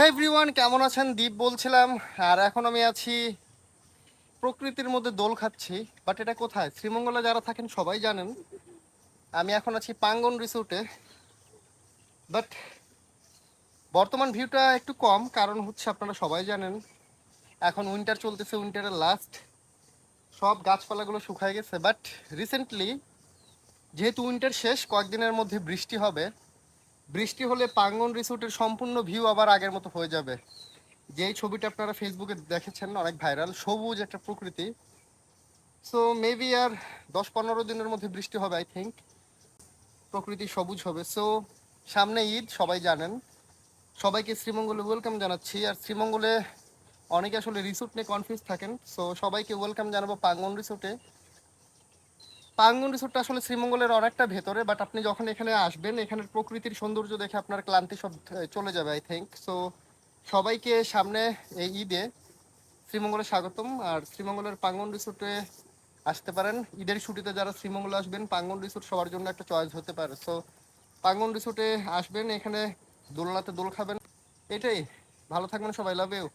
হে everyone, কেমন আছেন? দীপ বলছিলাম। আর এখন আমি আছি প্রকৃতির মধ্যে দোল খাচ্ছি। বাট এটা কোথায়? শ্রীমঙ্গলে যারা থাকেন সবাই জানেন আমি এখন আছি পাঙ্গন রিসোর্টে। বাট বর্তমান ভিউটা একটু কম, কারণ হচ্ছে আপনারা সবাই জানেন এখন উইন্টার চলতেছে, উইন্টারের লাস্ট, সব গাছপালাগুলো শুকায় গেছে। বাট রিসেন্টলি যেহেতু উইন্টার শেষ, কয়েকদিনের মধ্যে বৃষ্টি হবে। বৃষ্টি হলে পাঙ্গন রিসোর্টের সম্পূর্ণ ভিউ আবার আগের মতো হয়ে যাবে। যেই ছবিটা আপনারা ফেসবুকে দেখেছেন, অনেক ভাইরাল, সবুজ একটা প্রকৃতি। সো মেবি আর 10-15 দিনের মধ্যে বৃষ্টি হবে, আই থিঙ্ক প্রকৃতি সবুজ হবে। সো সামনে ঈদ, সবাই জানেন। সবাইকে শ্রীমঙ্গলে ওয়েলকাম জানাচ্ছি। আর শ্রীমঙ্গলে অনেকে আসলে রিসোর্ট নিয়ে কনফিউজ থাকেন, সো সবাইকে ওয়েলকাম জানাবো পাঙ্গন রিসোর্টে। পাঙ্গন রিসোর্টটা আসলে শ্রীমঙ্গলের অনেকটা ভেতরে, বাট আপনি যখন এখানে আসবেন, এখানের প্রকৃতির সৌন্দর্য দেখে আপনার ক্লান্তি সব চলে যাবে, আই থিঙ্ক। সো সবাইকে সামনে এই ঈদে শ্রীমঙ্গলে স্বাগতম। আর শ্রীমঙ্গলের পাঙ্গন রিসোর্টে আসতে পারেন। ঈদের ছুটিতে যারা শ্রীমঙ্গলে আসবেন, পাঙ্গন রিসোর্ট সবার জন্য একটা চয়েস হতে পারে। সো পাঙ্গন রিসোর্টে আসবেন, এখানে দোলনাতে দোল খাবেন। এটাই। ভালো থাকবেন সবাই, লাভ ইউ।